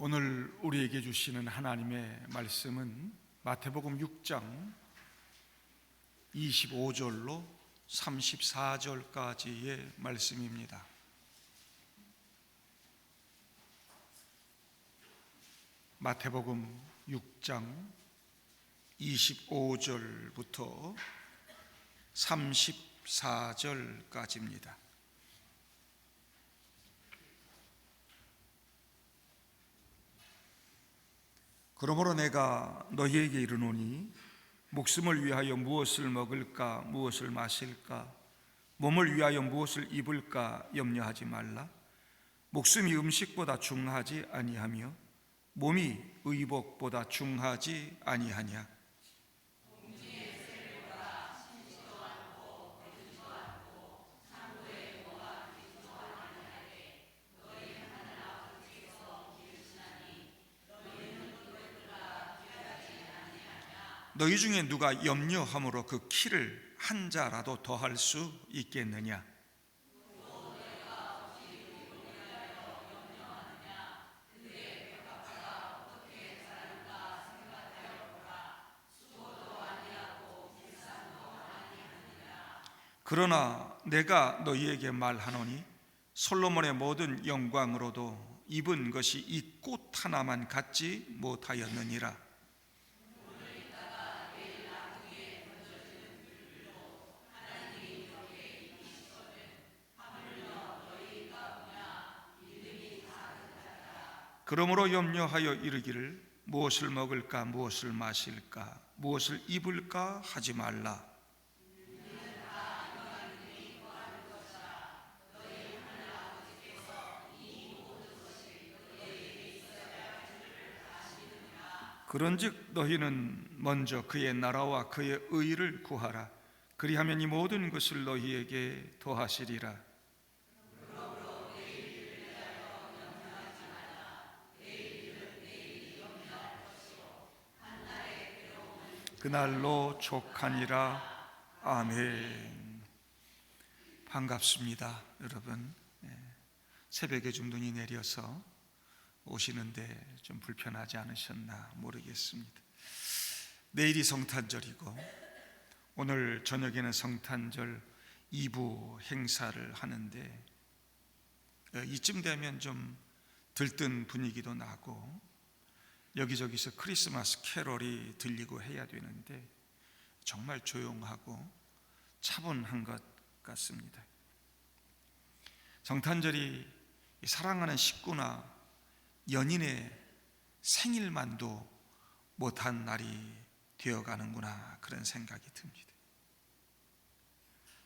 오늘 우리에게 주시는 하나님의 말씀은 마태복음 6장 25절로 34절까지의 말씀입니다. 마태복음 6장 25절부터 34절까지입니다. 그러므로 내가 너희에게 이르노니 목숨을 위하여 무엇을 먹을까 무엇을 마실까 몸을 위하여 무엇을 입을까 염려하지 말라. 목숨이 음식보다 중하지 아니하며 몸이 의복보다 중하지 아니하냐. 너희 중에 누가 염려함으로 그 키를 한 자라도 더할 수 있겠느냐? 그러나 내가 너희에게 말하노니 솔로몬의 모든 영광으로도 입은 것이 이 꽃 하나만 갖지 못하였느니라. 그러므로 염려하여 이르기를 무엇을 먹을까 무엇을 마실까 무엇을 입을까 하지 말라. 그런즉 너희는 먼저 그의 나라와 그의 의를 구하라. 그리하면 이 모든 것을 너희에게 더하시리라. 그날로 족하니라. 아멘. 반갑습니다, 여러분. 새벽에 좀 눈이 내려서 오시는데 좀 불편하지 않으셨나 모르겠습니다. 내일이 성탄절이고 오늘 저녁에는 성탄절 2부 행사를 하는데 이쯤 되면 좀 들뜬 분위기도 나고 여기저기서 크리스마스 캐럴이 들리고 해야 되는데 정말 조용하고 차분한 것 같습니다. 성탄절이 사랑하는 식구나 연인의 생일만도 못한 날이 되어가는구나 그런 생각이 듭니다.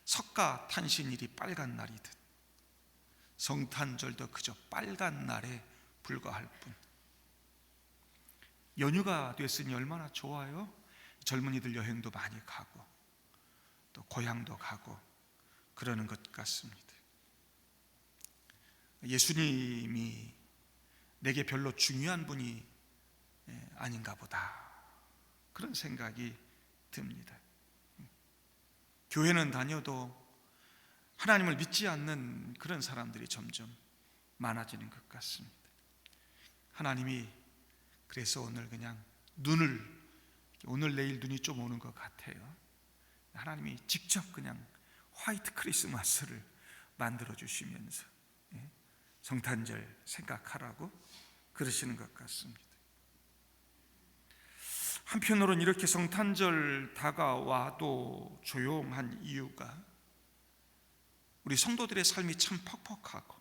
석가탄신일이 빨간 날이듯 성탄절도 그저 빨간 날에 불과할 뿐. 연휴가 됐으니 얼마나 좋아요. 젊은이들 여행도 많이 가고 또 고향도 가고 그러는 것 같습니다. 예수님이 내게 별로 중요한 분이 아닌가 보다 그런 생각이 듭니다. 교회는 다녀도 하나님을 믿지 않는 그런 사람들이 점점 많아지는 것 같습니다. 하나님이 그래서 오늘 그냥 오늘 내일 눈이 좀 오는 것 같아요. 하나님이 직접 그냥 화이트 크리스마스를 만들어 주시면서 성탄절 생각하라고 그러시는 것 같습니다. 한편으로는 이렇게 성탄절 다가와도 조용한 이유가 우리 성도들의 삶이 참 퍽퍽하고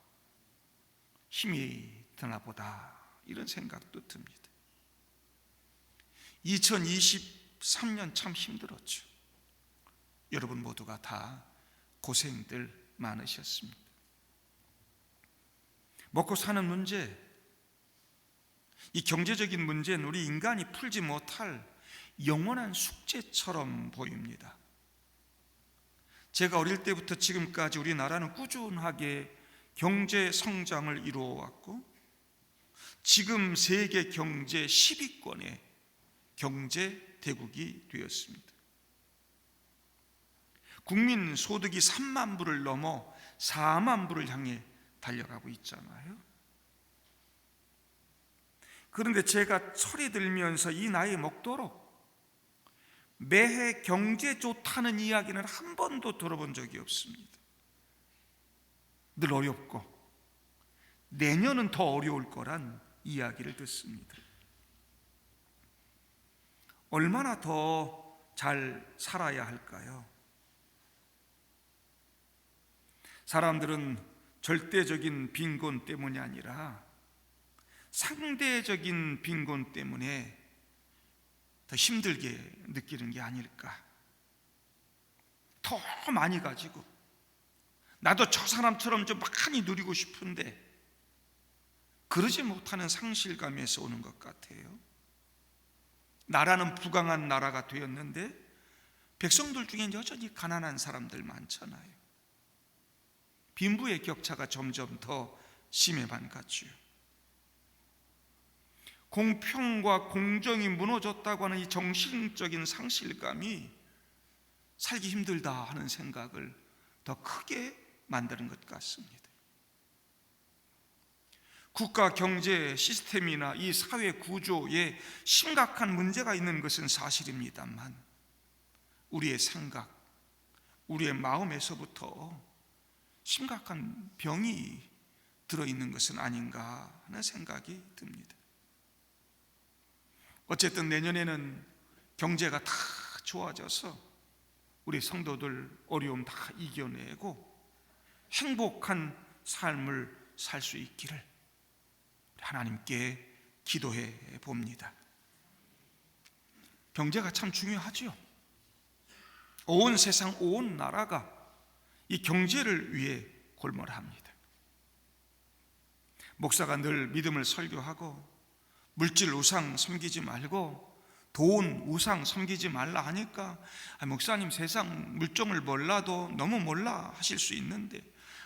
힘이 드나 보다 이런 생각도 듭니다. 2023년 참 힘들었죠. 여러분 모두가 다 고생들 많으셨습니다. 먹고 사는 문제, 이 경제적인 문제는 우리 인간이 풀지 못할 영원한 숙제처럼 보입니다. 제가 어릴 때부터 지금까지 우리나라는 꾸준하게 경제 성장을 이루어왔고 지금 세계 경제 10위권의 경제 대국이 되었습니다. 국민 소득이 3만 불을 넘어 4만 불을 향해 달려가고 있잖아요. 그런데 제가 철이 들면서 이 나이 먹도록 매해 경제 좋다는 이야기는 한 번도 들어본 적이 없습니다. 늘 어렵고 내년은 더 어려울 거란 이야기를 듣습니다. 얼마나 더 잘 살아야 할까요? 사람들은 절대적인 빈곤 때문이 아니라 상대적인 빈곤 때문에 더 힘들게 느끼는 게 아닐까. 더 많이 가지고 나도 저 사람처럼 좀 많이 누리고 싶은데 그러지 못하는 상실감에서 오는 것 같아요. 나라는 부강한 나라가 되었는데 백성들 중에 여전히 가난한 사람들 많잖아요. 빈부의 격차가 점점 더 심해만 갔지요. 공평과 공정이 무너졌다고 하는 이 정신적인 상실감이 살기 힘들다 하는 생각을 더 크게 만드는 것 같습니다. 국가 경제 시스템이나 이 사회 구조에 심각한 문제가 있는 것은 사실입니다만 우리의 생각, 우리의 마음에서부터 심각한 병이 들어있는 것은 아닌가 하는 생각이 듭니다. 어쨌든 내년에는 경제가 다 좋아져서 우리 성도들 어려움 다 이겨내고 행복한 삶을 살 수 있기를 하나님께 기도해 봅니다. 경제가 참 중요하죠. 온 세상 온 나라가 이 경제를 위해 골몰합니다. 목사가 늘 믿음을 설교하고 물질 우상 섬기지 말고 돈 우상 섬기지 말라 하니까 목사님 세상 물정을 몰라도 너무 몰라 하실 수 있는데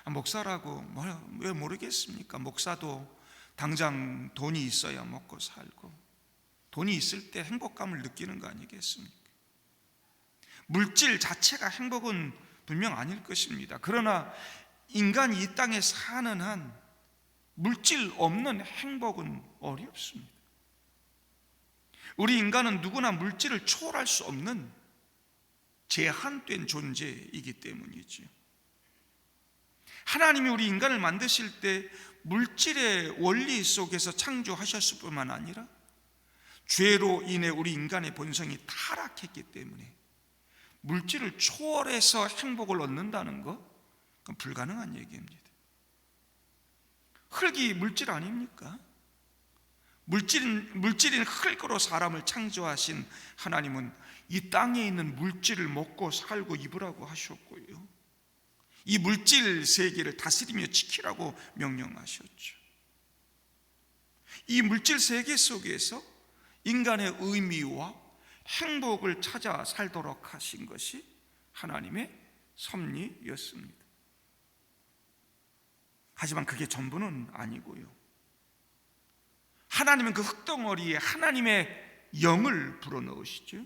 목사라고 왜 모르겠습니까? 목사도 당장 돈이 있어야 먹고 살고 돈이 있을 때 행복감을 느끼는 거 아니겠습니까? 물질 자체가 행복은 분명 아닐 것입니다. 그러나 인간이 이 땅에 사는 한 물질 없는 행복은 어렵습니다. 우리 인간은 누구나 물질을 초월할 수 없는 제한된 존재이기 때문이죠. 하나님이 우리 인간을 만드실 때 물질의 원리 속에서 창조하셨을 뿐만 아니라 죄로 인해 우리 인간의 본성이 타락했기 때문에 물질을 초월해서 행복을 얻는다는 것, 그건 불가능한 얘기입니다. 흙이 물질 아닙니까? 물질인 흙으로 사람을 창조하신 하나님은 이 땅에 있는 물질을 먹고 살고 입으라고 하셨고요, 이 물질 세계를 다스리며 지키라고 명령하셨죠. 이 물질 세계 속에서 인간의 의미와 행복을 찾아 살도록 하신 것이 하나님의 섭리였습니다. 하지만 그게 전부는 아니고요, 하나님은 그 흙덩어리에 하나님의 영을 불어넣으시죠.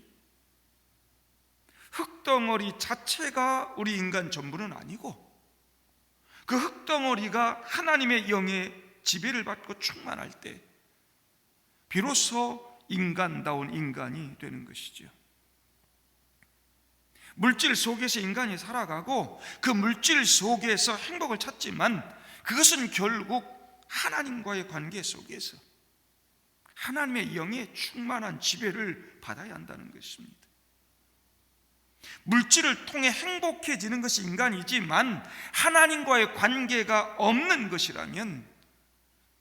흙덩어리 자체가 우리 인간 전부는 아니고 그 흙덩어리가 하나님의 영의 지배를 받고 충만할 때 비로소 인간다운 인간이 되는 것이죠. 물질 속에서 인간이 살아가고 그 물질 속에서 행복을 찾지만 그것은 결국 하나님과의 관계 속에서 하나님의 영의 충만한 지배를 받아야 한다는 것입니다. 물질을 통해 행복해지는 것이 인간이지만 하나님과의 관계가 없는 것이라면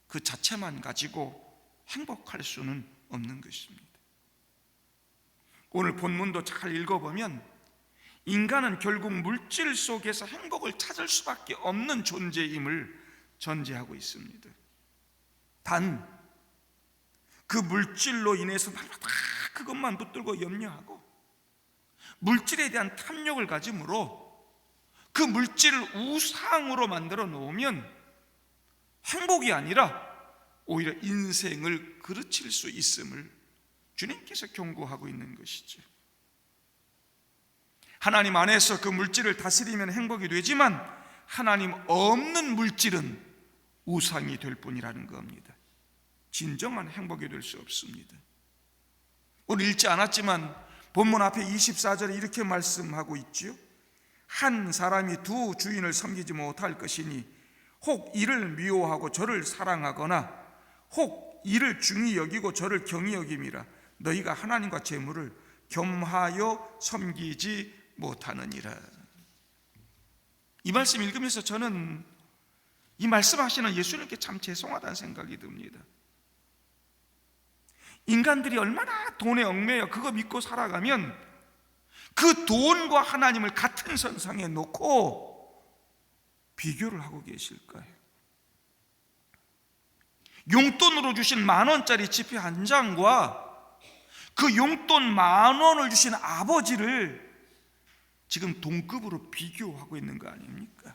그 자체만 가지고 행복할 수는 없는 것입니다. 오늘 본문도 잘 읽어보면 인간은 결국 물질 속에서 행복을 찾을 수밖에 없는 존재임을 전제하고 있습니다. 단 그 물질로 인해서 날마다 그것만 붙들고 염려하고 물질에 대한 탐욕을 가짐으로 그 물질을 우상으로 만들어 놓으면 행복이 아니라 오히려 인생을 그르칠 수 있음을 주님께서 경고하고 있는 것이죠. 하나님 안에서 그 물질을 다스리면 행복이 되지만 하나님 없는 물질은 우상이 될 뿐이라는 겁니다. 진정한 행복이 될 수 없습니다. 오늘 읽지 않았지만 본문 앞에 24절에 이렇게 말씀하고 있지요. 한 사람이 두 주인을 섬기지 못할 것이니 혹 이를 미워하고 저를 사랑하거나 혹 이를 중히 여기고 저를 경히 여김이라. 너희가 하나님과 재물을 겸하여 섬기지 못하느니라. 이 말씀 읽으면서 저는 이 말씀하시는 예수님께 참 죄송하다는 생각이 듭니다. 인간들이 얼마나 돈에 얽매여 그거 믿고 살아가면 그 돈과 하나님을 같은 선상에 놓고 비교를 하고 계실까요? 용돈으로 주신 10,000원짜리 지폐 한 장과 그 용돈 10,000원을 주신 아버지를 지금 동급으로 비교하고 있는 거 아닙니까?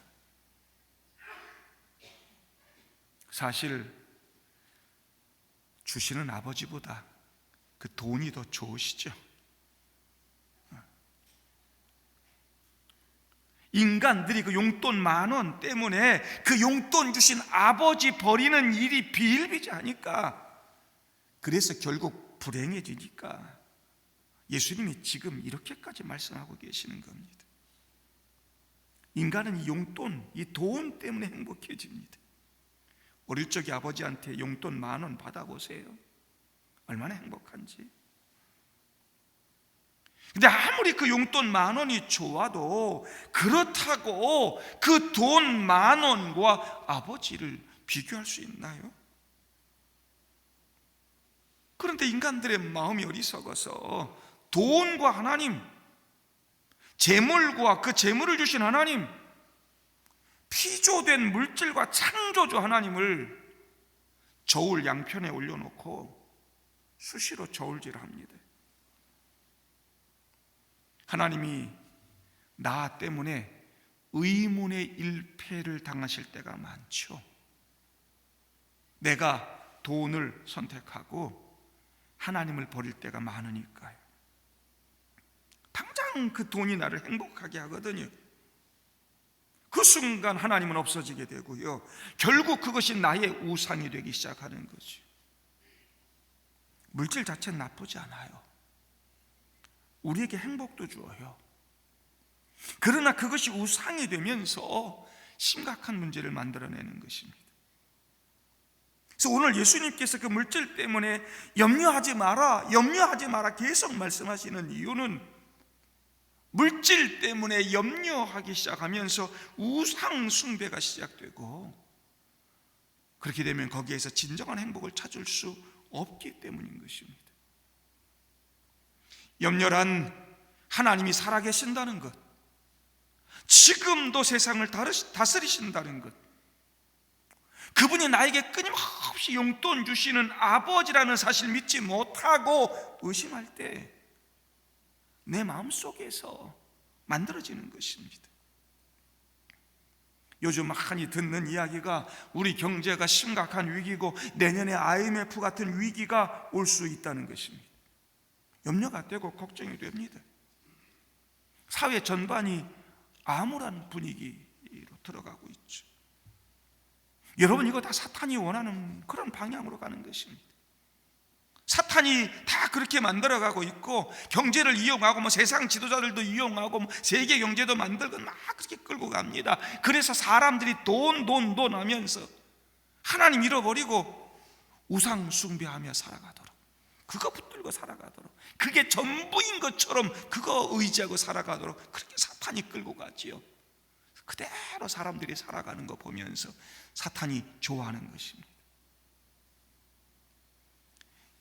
사실 주시는 아버지보다 그 돈이 더 좋으시죠. 인간들이 그 용돈 10,000원 때문에 그 용돈 주신 아버지 버리는 일이 비일비재하니까, 그래서 결국 불행해지니까 예수님이 지금 이렇게까지 말씀하고 계시는 겁니다. 인간은 이 용돈, 이 돈 때문에 행복해집니다. 어릴 적에 아버지한테 용돈 10,000원 받아보세요. 얼마나 행복한지. 근데 아무리 그 용돈 10,000원이 좋아도 그렇다고 그 돈 10,000원과 아버지를 비교할 수 있나요? 그런데 인간들의 마음이 어리석어서 돈과 하나님, 재물과 그 재물을 주신 하나님, 피조된 물질과 창조주 하나님을 저울 양편에 올려놓고 수시로 저울질합니다. 하나님이 나 때문에 의문의 일패를 당하실 때가 많죠. 내가 돈을 선택하고 하나님을 버릴 때가 많으니까요. 당장 그 돈이 나를 행복하게 하거든요. 그 순간 하나님은 없어지게 되고요, 결국 그것이 나의 우상이 되기 시작하는 거죠. 물질 자체는 나쁘지 않아요. 우리에게 행복도 주어요. 그러나 그것이 우상이 되면서 심각한 문제를 만들어내는 것입니다. 그래서 오늘 예수님께서 그 물질 때문에 염려하지 마라 계속 말씀하시는 이유는, 물질 때문에 염려하기 시작하면서 우상 숭배가 시작되고, 그렇게 되면 거기에서 진정한 행복을 찾을 수 없기 때문인 것입니다. 염려란 하나님이 살아계신다는 것, 지금도 세상을 다스리신다는 것, 그분이 나에게 끊임없이 용돈 주시는 아버지라는 사실 믿지 못하고 의심할 때 내 마음속에서 만들어지는 것입니다. 요즘 많이 듣는 이야기가 우리 경제가 심각한 위기고 내년에 IMF 같은 위기가 올 수 있다는 것입니다. 염려가 되고 걱정이 됩니다. 사회 전반이 암울한 분위기로 들어가고 있죠. 여러분, 이거 다 사탄이 원하는 그런 방향으로 가는 것입니다. 사탄이 다 그렇게 만들어가고 있고, 경제를 이용하고 세상 지도자들도 이용하고 세계 경제도 만들고 막 그렇게 끌고 갑니다. 그래서 사람들이 돈 하면서 하나님 잃어버리고 우상 숭배하며 살아가도록, 그거 붙들고 살아가도록, 그게 전부인 것처럼 그거 의지하고 살아가도록 그렇게 사탄이 끌고 가지요. 그대로 사람들이 살아가는 거 보면서 사탄이 좋아하는 것입니다.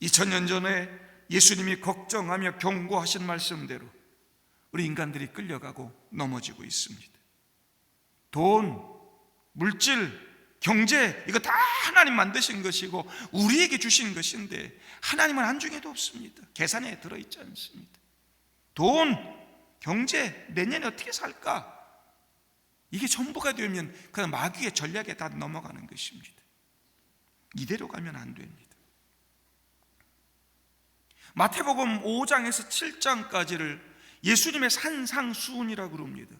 2000년 전에 예수님이 걱정하며 경고하신 말씀대로 우리 인간들이 끌려가고 넘어지고 있습니다. 돈, 물질, 경제, 이거 다 하나님 만드신 것이고 우리에게 주신 것인데 하나님은 안중에도 없습니다. 계산에 들어있지 않습니다. 돈, 경제, 내년에 어떻게 살까? 이게 전부가 되면 그냥 마귀의 전략에 다 넘어가는 것입니다. 이대로 가면 안 됩니다. 마태복음 5장에서 7장까지를 예수님의 산상수훈이라고 그럽니다.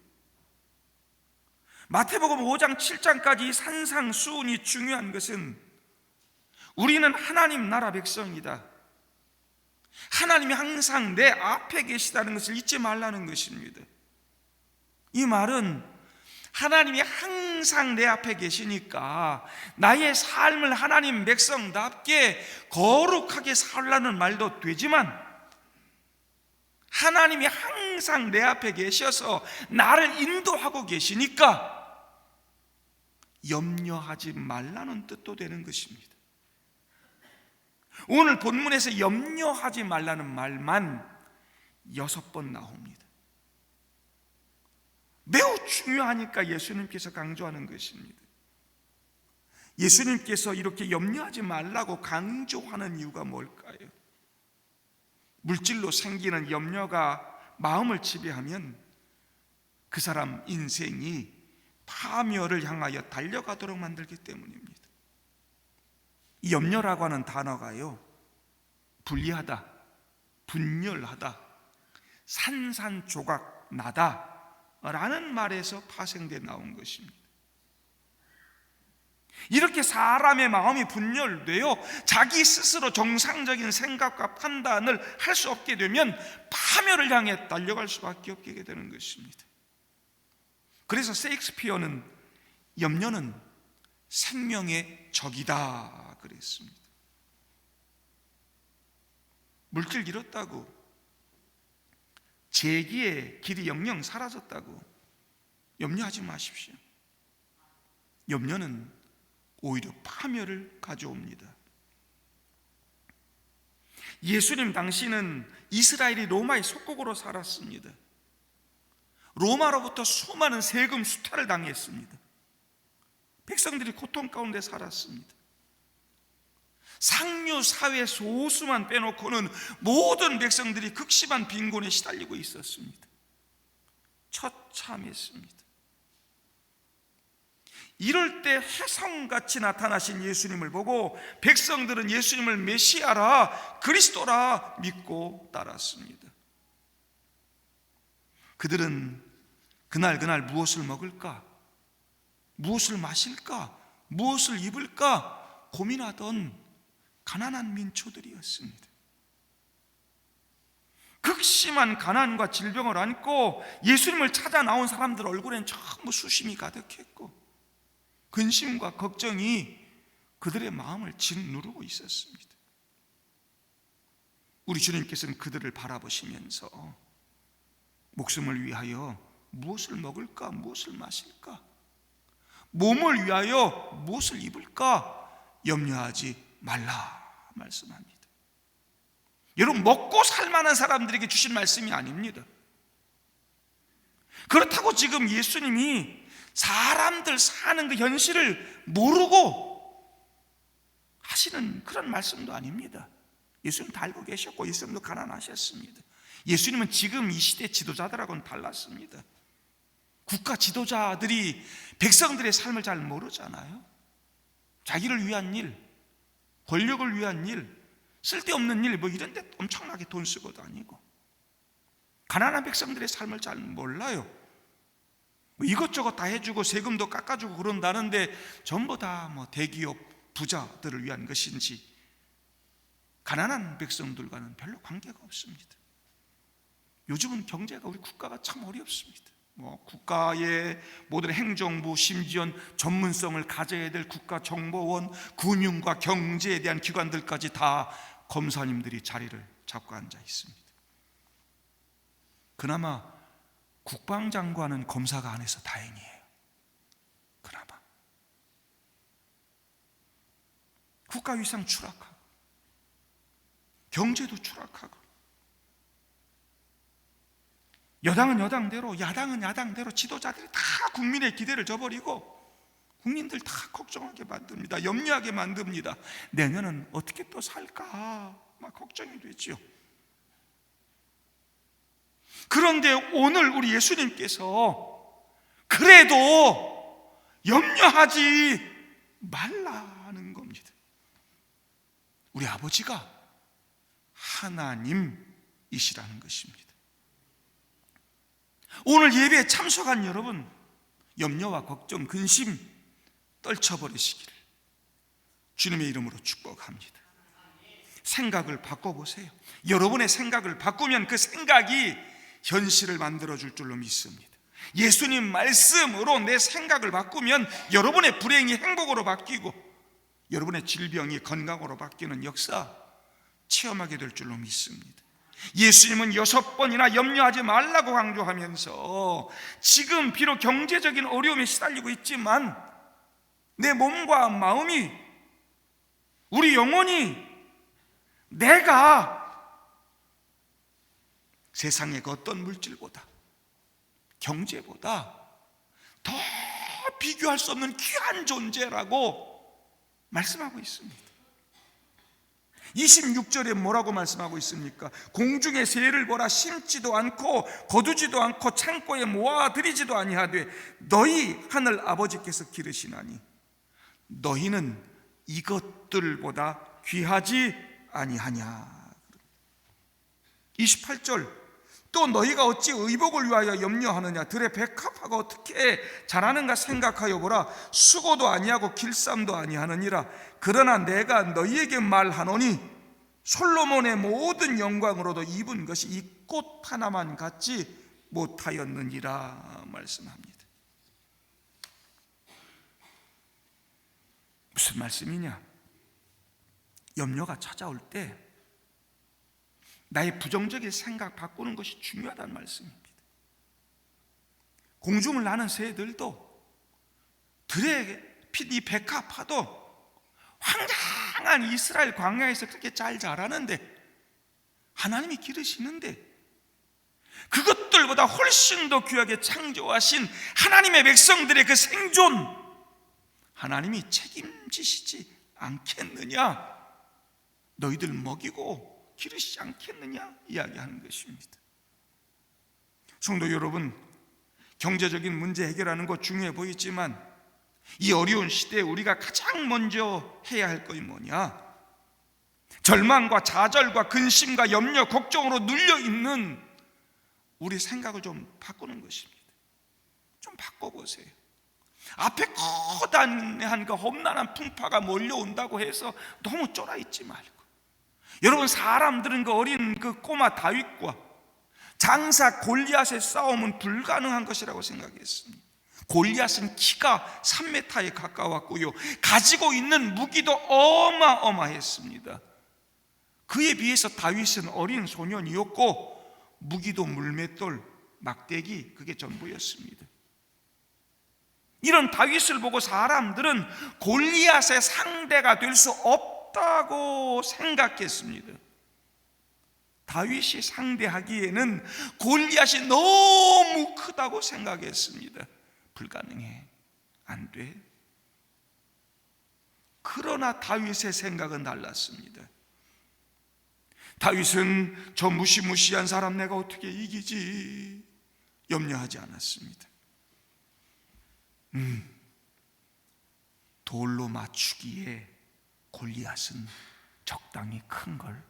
마태복음 5장 7장까지 이 산상수훈이 중요한 것은 우리는 하나님 나라 백성이다. 하나님이 항상 내 앞에 계시다는 것을 잊지 말라는 것입니다. 이 말은 하나님이 항상 내 앞에 계시니까 나의 삶을 하나님 백성답게 거룩하게 살라는 말도 되지만, 하나님이 항상 내 앞에 계셔서 나를 인도하고 계시니까 염려하지 말라는 뜻도 되는 것입니다. 오늘 본문에서 염려하지 말라는 말만 6번 나옵니다. 매우 중요하니까 예수님께서 강조하는 것입니다. 예수님께서 이렇게 염려하지 말라고 강조하는 이유가 뭘까요? 물질로 생기는 염려가 마음을 지배하면 그 사람 인생이 파멸을 향하여 달려가도록 만들기 때문입니다. 이 염려라고 하는 단어가요, 분리하다, 분열하다, 산산조각 나다 라는 말에서 파생돼 나온 것입니다. 이렇게 사람의 마음이 분열되어 자기 스스로 정상적인 생각과 판단을 할 수 없게 되면 파멸을 향해 달려갈 수밖에 없게 되는 것입니다. 그래서 셰익스피어는 염려는 생명의 적이다 그랬습니다. 물질 잃었다고, 재기의 길이 영영 사라졌다고 염려하지 마십시오. 염려는 오히려 파멸을 가져옵니다. 예수님 당시는 이스라엘이 로마의 속국으로 살았습니다. 로마로부터 수많은 세금 수탈을 당했습니다. 백성들이 고통 가운데 살았습니다. 상류 사회 소수만 빼놓고는 모든 백성들이 극심한 빈곤에 시달리고 있었습니다. 처참했습니다. 이럴 때 혜성같이 나타나신 예수님을 보고 백성들은 예수님을 메시아라, 그리스도라 믿고 따랐습니다. 그들은 그날 무엇을 먹을까, 무엇을 마실까, 무엇을 입을까 고민하던 가난한 민초들이었습니다. 극심한 가난과 질병을 안고 예수님을 찾아 나온 사람들 얼굴엔 전부 수심이 가득했고 근심과 걱정이 그들의 마음을 짓누르고 있었습니다. 우리 주님께서는 그들을 바라보시면서 목숨을 위하여 무엇을 먹을까, 무엇을 마실까, 몸을 위하여 무엇을 입을까 염려하지 말라 말씀합니다. 여러분, 먹고 살만한 사람들에게 주신 말씀이 아닙니다. 그렇다고 지금 예수님이 사람들 사는 그 현실을 모르고 하시는 그런 말씀도 아닙니다. 예수님 다 알고 계셨고 예수님도 가난하셨습니다. 예수님은 지금 이 시대 지도자들하고는 달랐습니다. 국가 지도자들이 백성들의 삶을 잘 모르잖아요. 자기를 위한 일, 권력을 위한 일, 쓸데없는 일 이런 데 엄청나게 돈 쓰고 다니고, 가난한 백성들의 삶을 잘 몰라요. 이것저것 다 해주고 세금도 깎아주고 그런다는데 전부 다 대기업 부자들을 위한 것인지 가난한 백성들과는 별로 관계가 없습니다. 요즘은 경제가, 우리 국가가 참 어렵습니다. 국가의 모든 행정부, 심지어 전문성을 가져야 될 국가정보원, 금융과 경제에 대한 기관들까지 다 검사님들이 자리를 잡고 앉아 있습니다. 그나마 국방장관은 검사가 안 해서 다행이에요. 그나마 국가 위상 추락하고 경제도 추락하고, 여당은 여당대로, 야당은 야당대로 지도자들이 다 국민의 기대를 저버리고 국민들 다 걱정하게 만듭니다. 염려하게 만듭니다. 내년은 어떻게 또 살까 막 걱정이 되죠. 그런데 오늘 우리 예수님께서 그래도 염려하지 말라는 겁니다. 우리 아버지가 하나님이시라는 것입니다. 오늘 예배에 참석한 여러분, 염려와 걱정, 근심 떨쳐버리시기를 주님의 이름으로 축복합니다. 생각을 바꿔보세요. 여러분의 생각을 바꾸면 그 생각이 현실을 만들어줄 줄로 믿습니다. 예수님 말씀으로 내 생각을 바꾸면 여러분의 불행이 행복으로 바뀌고 여러분의 질병이 건강으로 바뀌는 역사 체험하게 될 줄로 믿습니다. 예수님은 6번이나 염려하지 말라고 강조하면서 지금 비록 경제적인 어려움에 시달리고 있지만 내 몸과 마음이, 우리 영혼이, 내가 세상의 그 어떤 물질보다, 경제보다 더 비교할 수 없는 귀한 존재라고 말씀하고 있습니다. 26절에 뭐라고 말씀하고 있습니까? 공중의 새를 보라, 심지도 않고 거두지도 않고 창고에 모아들이지도 아니하되 너희 하늘 아버지께서 기르시나니 너희는 이것들보다 귀하지 아니하냐. 28절, 또 너희가 어찌 의복을 위하여 염려하느냐. 들의 백합화가 어떻게 자라는가 생각하여 보라. 수고도 아니하고 길쌈도 아니하느니라. 그러나 내가 너희에게 말하노니 솔로몬의 모든 영광으로도 입은 것이 이 꽃 하나만 같지 못하였느니라 말씀합니다. 무슨 말씀이냐? 염려가 찾아올 때 나의 부정적인 생각 바꾸는 것이 중요하다는 말씀입니다. 공중을 나는 새들도 들의 이 백합화도 황량한 이스라엘 광야에서 그렇게 잘 자라는데, 하나님이 기르시는데 그것들보다 훨씬 더 귀하게 창조하신 하나님의 백성들의 그 생존 하나님이 책임지시지 않겠느냐? 너희들 먹이고 기르시지 않겠느냐 이야기하는 것입니다. 성도 여러분, 경제적인 문제 해결하는 것 중요해 보이지만 이 어려운 시대에 우리가 가장 먼저 해야 할 것이 뭐냐? 절망과 좌절과 근심과 염려, 걱정으로 눌려있는 우리 생각을 좀 바꾸는 것입니다. 좀 바꿔보세요. 앞에 거대한 그 험난한 풍파가 몰려온다고 해서 너무 쫄아있지 말고, 여러분, 사람들은 그 어린 그 꼬마 다윗과 장사 골리앗의 싸움은 불가능한 것이라고 생각했습니다. 골리앗은 키가 3m에 가까웠고요, 가지고 있는 무기도 어마어마했습니다. 그에 비해서 다윗은 어린 소년이었고 무기도 물맷돌, 막대기, 그게 전부였습니다. 이런 다윗을 보고 사람들은 골리앗의 상대가 될 수 없다고 생각했습니다. 다윗이 상대하기에는 골리앗이 너무 크다고 생각했습니다. 불가능해, 안 돼. 그러나 다윗의 생각은 달랐습니다. 다윗은 저 무시무시한 사람 내가 어떻게 이기지 염려하지 않았습니다. 돌로 맞추기에 골리앗은 적당히 큰걸.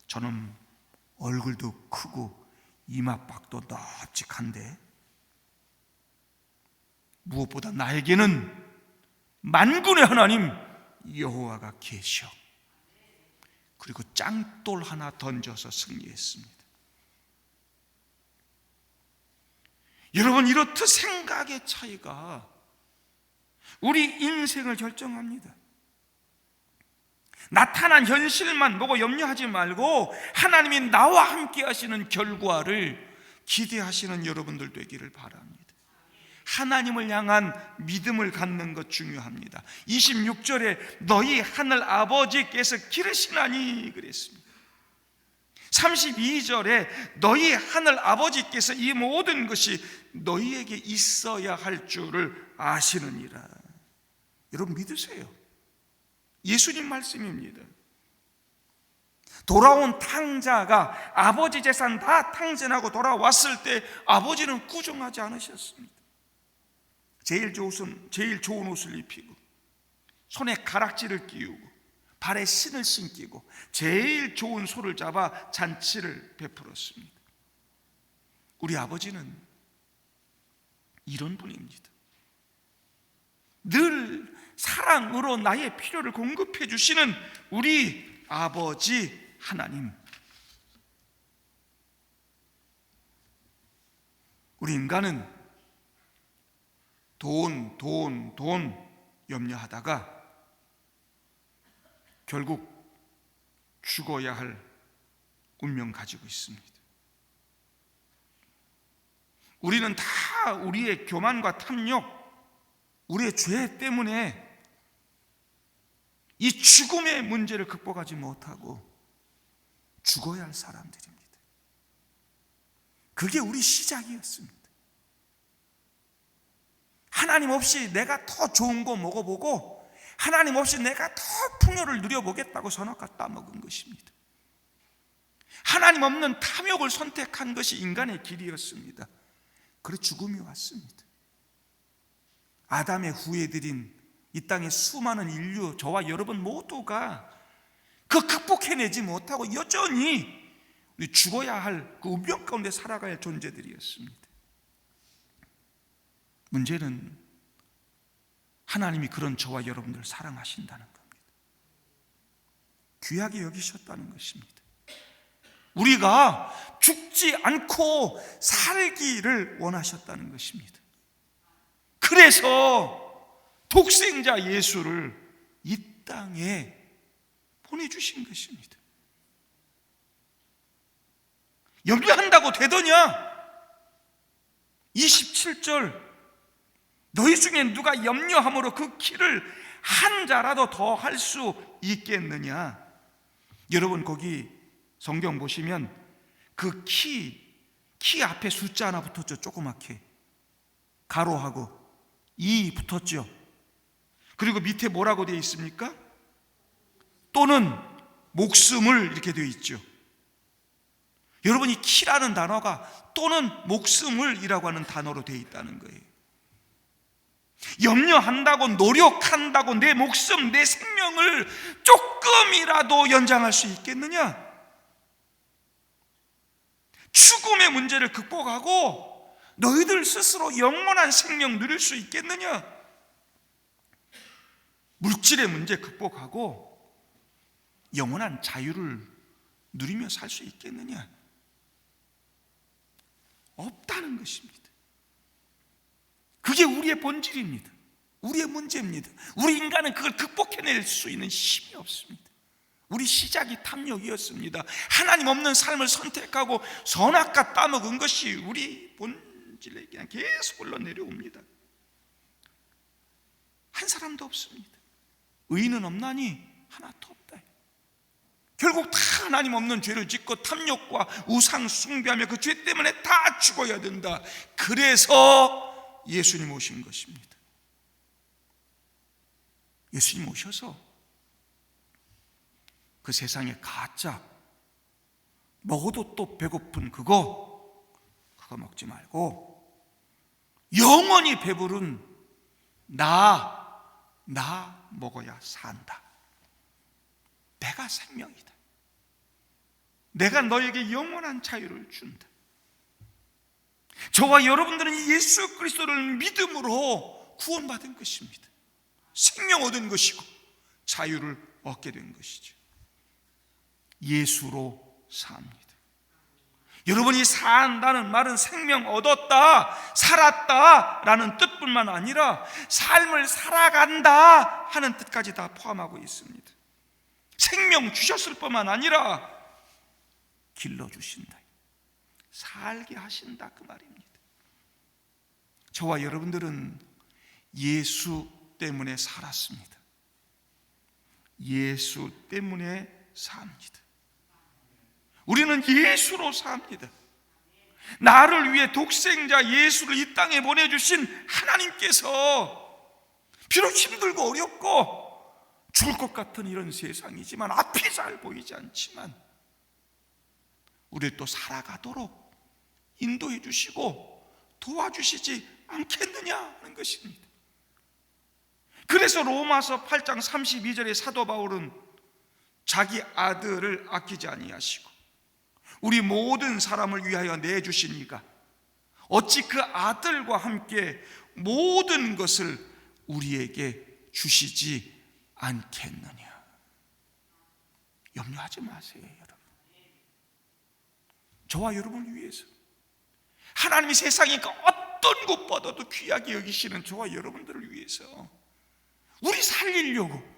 저는 얼굴도 크고 이마박도 납작한데 무엇보다 나에게는 만군의 하나님 여호와가 계셔. 그리고 짱돌 하나 던져서 승리했습니다. 여러분, 이렇듯 생각의 차이가 우리 인생을 결정합니다. 나타난 현실만 보고 염려하지 말고 하나님이 나와 함께 하시는 결과를 기대하시는 여러분들 되기를 바랍니다. 하나님을 향한 믿음을 갖는 것 중요합니다. 26절에 너희 하늘 아버지께서 기르시나니 그랬습니다. 32절에 너희 하늘 아버지께서 이 모든 것이 너희에게 있어야 할 줄을 아시느니라. 여러분 믿으세요. 예수님 말씀입니다. 돌아온 탕자가 아버지 재산 다 탕진하고 돌아왔을 때 아버지는 꾸중하지 않으셨습니다. 제일 좋은 옷을 입히고 손에 가락지를 끼우고 발에 신을 신기고 제일 좋은 소를 잡아 잔치를 베풀었습니다. 우리 아버지는 이런 분입니다. 늘 사랑으로 나의 필요를 공급해 주시는 우리 아버지 하나님. 우리 인간은 돈 염려하다가 결국 죽어야 할 운명 가지고 있습니다. 우리는 다 우리의 교만과 탐욕, 우리의 죄 때문에 이 죽음의 문제를 극복하지 못하고 죽어야 할 사람들입니다. 그게 우리 시작이었습니다. 하나님 없이 내가 더 좋은 거 먹어보고 하나님 없이 내가 더 풍요를 누려보겠다고 선악과 따먹은 것입니다. 하나님 없는 탐욕을 선택한 것이 인간의 길이었습니다. 그래서 죽음이 왔습니다. 아담의 후예들인 이 땅의 수많은 인류, 저와 여러분 모두가 그 극복해내지 못하고 여전히 우리 죽어야 할 그 운명 가운데 살아갈 존재들이었습니다. 문제는 하나님이 그런 저와 여러분들을 사랑하신다는 겁니다. 귀하게 여기셨다는 것입니다. 우리가 죽지 않고 살기를 원하셨다는 것입니다. 그래서 독생자 예수를 이 땅에 보내주신 것입니다. 염려한다고 되더냐? 27절, 너희 중에 누가 염려함으로 그 키를 한 자라도 더 할 수 있겠느냐? 여러분 거기 성경 보시면 그 키 앞에 숫자 하나 붙었죠. 조그맣게 가로하고 2 붙었죠. 그리고 밑에 뭐라고 되어 있습니까? 또는 목숨을 이렇게 되어 있죠. 여러분 이 키라는 단어가 또는 목숨을이라고 하는 단어로 되어 있다는 거예요. 염려한다고 노력한다고 내 목숨, 내 생명을 조금이라도 연장할 수 있겠느냐? 죽음의 문제를 극복하고 너희들 스스로 영원한 생명 누릴 수 있겠느냐? 물질의 문제 극복하고 영원한 자유를 누리며 살 수 있겠느냐? 없다는 것입니다. 그게 우리의 본질입니다. 우리의 문제입니다. 우리 인간은 그걸 극복해낼 수 있는 힘이 없습니다. 우리 시작이 탐욕이었습니다. 하나님 없는 삶을 선택하고 선악과 따먹은 것이 우리 본질에 그냥 계속 흘러내려옵니다. 한 사람도 없습니다. 의인은 없나니 하나도 없다. 결국 다 하나님 없는 죄를 짓고 탐욕과 우상 숭배하며 그 죄 때문에 다 죽어야 된다. 그래서 예수님 오신 것입니다. 예수님 오셔서 그 세상에 가짜 먹어도 또 배고픈 그거 먹지 말고 영원히 배부른 나 먹어야 산다. 내가 생명이다. 내가 너에게 영원한 자유를 준다. 저와 여러분들은 예수 그리스도를 믿음으로 구원받은 것입니다. 생명 얻은 것이고 자유를 얻게 된 것이죠. 예수로 삽니다. 여러분이 산다는 말은 생명 얻었다, 살았다 라는 뜻뿐만 아니라 삶을 살아간다 하는 뜻까지 다 포함하고 있습니다. 생명 주셨을 뿐만 아니라 길러주신다, 살게 하신다 그 말입니다. 저와 여러분들은 예수 때문에 살았습니다. 예수 때문에 삽니다. 우리는 예수로 삽니다. 나를 위해 독생자 예수를 이 땅에 보내주신 하나님께서 비록 힘들고 어렵고 죽을 것 같은 이런 세상이지만, 앞이 잘 보이지 않지만 우리를 또 살아가도록 인도해 주시고 도와주시지 않겠느냐 하는 것입니다. 그래서 로마서 8장 32절에 사도 바울은 자기 아들을 아끼지 아니하시고 우리 모든 사람을 위하여 내주신 이가 어찌 그 아들과 함께 모든 것을 우리에게 주시지 않겠느냐. 염려하지 마세요, 여러분. 저와 여러분을 위해서 하나님이 세상에 어떤 것보다도 귀하게 여기시는 저와 여러분들을 위해서 우리 살리려고,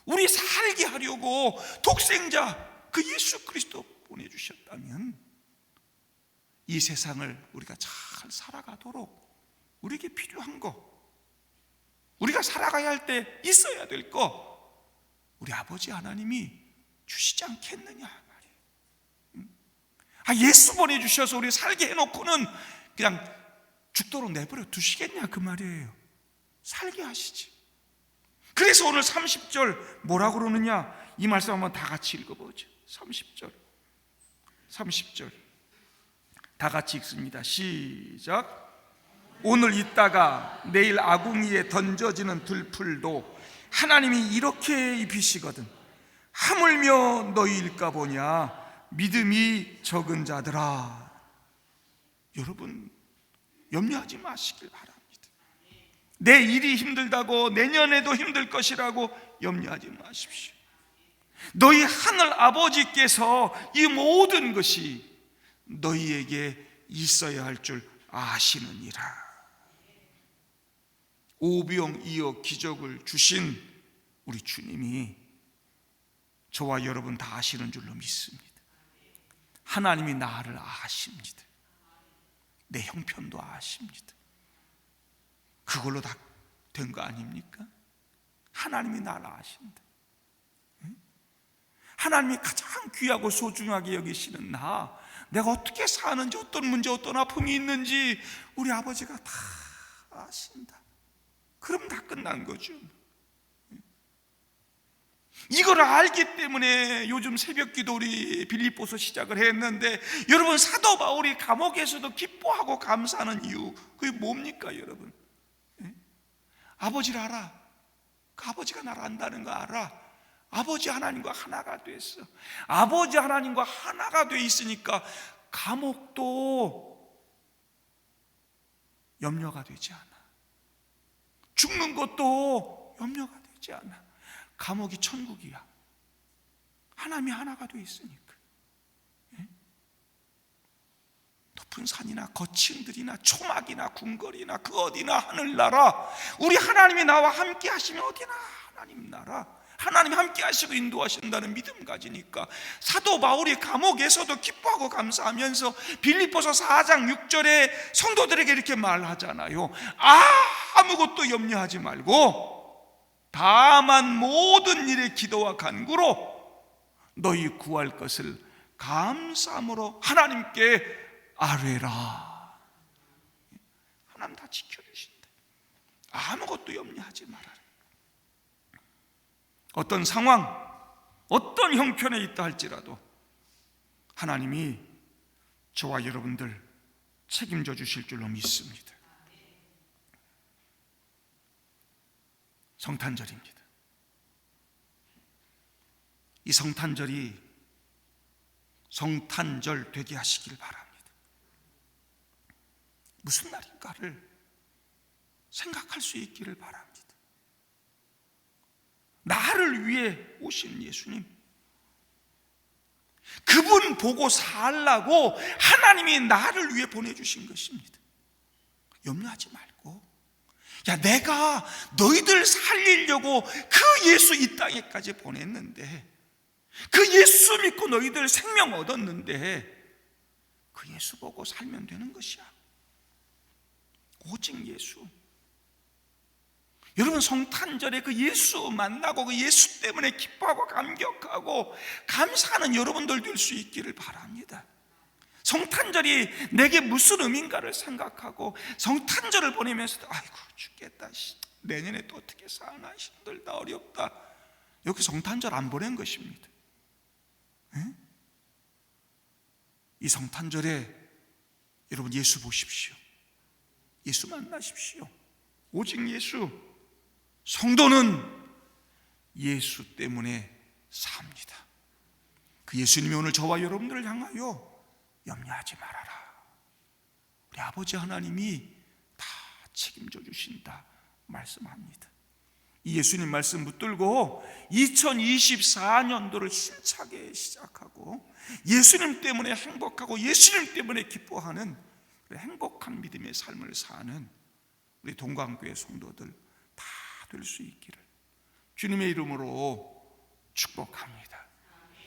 우리 살게 하려고 독생자 그 예수 그리스도 보내주셨다면 이 세상을 우리가 잘 살아가도록 우리에게 필요한 거, 우리가 살아가야 할 때 있어야 될 거 우리 아버지 하나님이 주시지 않겠느냐 말이에요. 예수 보내주셔서 우리 살게 해놓고는 그냥 죽도록 내버려 두시겠냐 그 말이에요. 살게 하시지. 그래서 오늘 30절 뭐라고 그러느냐, 이 말씀 한번 다 같이 읽어보죠. 30절 다 같이 읽습니다. 시작. 오늘 있다가 내일 아궁이에 던져지는 들풀도 하나님이 이렇게 입히시거든 하물며 너희일까 보냐 믿음이 적은 자들아. 여러분 염려하지 마시길 바랍니다. 내 일이 힘들다고 내년에도 힘들 것이라고 염려하지 마십시오. 너희 하늘 아버지께서 이 모든 것이 너희에게 있어야 할 줄 아시느니라. 오병이어 기적을 주신 우리 주님이 저와 여러분 다 아시는 줄로 믿습니다. 하나님이 나를 아십니다. 내 형편도 아십니다. 그걸로 다 된 거 아닙니까? 하나님이 나를 아신다. 하나님이 가장 귀하고 소중하게 여기시는 나, 내가 어떻게 사는지, 어떤 문제, 어떤 아픔이 있는지 우리 아버지가 다 아신다. 그럼 다 끝난 거죠. 이걸 알기 때문에 요즘 새벽기도 우리 빌립보서 시작을 했는데, 여러분 사도 바울이 감옥에서도 기뻐하고 감사하는 이유, 그게 뭡니까 여러분? 아버지를 알아. 그 아버지가 나를 안다는 거 알아. 아버지 하나님과 하나가 됐어. 아버지 하나님과 하나가 돼 있으니까 감옥도 염려가 되지 않아. 죽는 것도 염려가 되지 않아. 감옥이 천국이야. 하나님이 하나가 돼 있으니까. 높은 산이나 거친 들이나 초막이나 궁궐이나 그 어디나 하늘나라, 우리 하나님이 나와 함께 하시면 어디나 하나님 나라, 하나님 함께 하시고 인도하신다는 믿음 가지니까 사도 바울이 감옥에서도 기뻐하고 감사하면서 빌립보서 4장 6절에 성도들에게 이렇게 말하잖아요. 아무것도 염려하지 말고 다만 모든 일에 기도와 간구로 너희 구할 것을 감사함으로 하나님께 아뢰라. 하나님 다 지켜주신다. 아무것도 염려하지 말아라. 어떤 상황, 어떤 형편에 있다 할지라도 하나님이 저와 여러분들 책임져 주실 줄로 믿습니다. 성탄절입니다. 이 성탄절이 성탄절 되게 하시길 바랍니다. 무슨 날인가를 생각할 수 있기를 바랍니다. 나를 위해 오신 예수님, 그분 보고 살라고 하나님이 나를 위해 보내주신 것입니다. 염려하지 말고, 야, 내가 너희들 살리려고 그 예수 이 땅에까지 보냈는데, 그 예수 믿고 너희들 생명 얻었는데 그 예수 보고 살면 되는 것이야. 오직 예수. 여러분 성탄절에 그 예수 만나고 그 예수 때문에 기뻐하고 감격하고 감사하는 여러분들 될 수 있기를 바랍니다. 성탄절이 내게 무슨 의미인가를 생각하고 성탄절을 보내면서도 아이고 죽겠다, 내년에 또 어떻게 사나, 힘들다, 어렵다, 여기 성탄절 안 보낸 것입니다. 이 성탄절에 여러분 예수 보십시오. 예수 만나십시오. 오직 예수. 성도는 예수 때문에 삽니다. 그 예수님이 오늘 저와 여러분들을 향하여 염려하지 말아라, 우리 아버지 하나님이 다 책임져 주신다 말씀합니다. 이 예수님 말씀 붙들고 2024년도를 힘차게 시작하고 예수님 때문에 행복하고 예수님 때문에 기뻐하는 행복한 믿음의 삶을 사는 우리 동강교회 성도들 다 될 수 있기를 주님의 이름으로 축복합니다.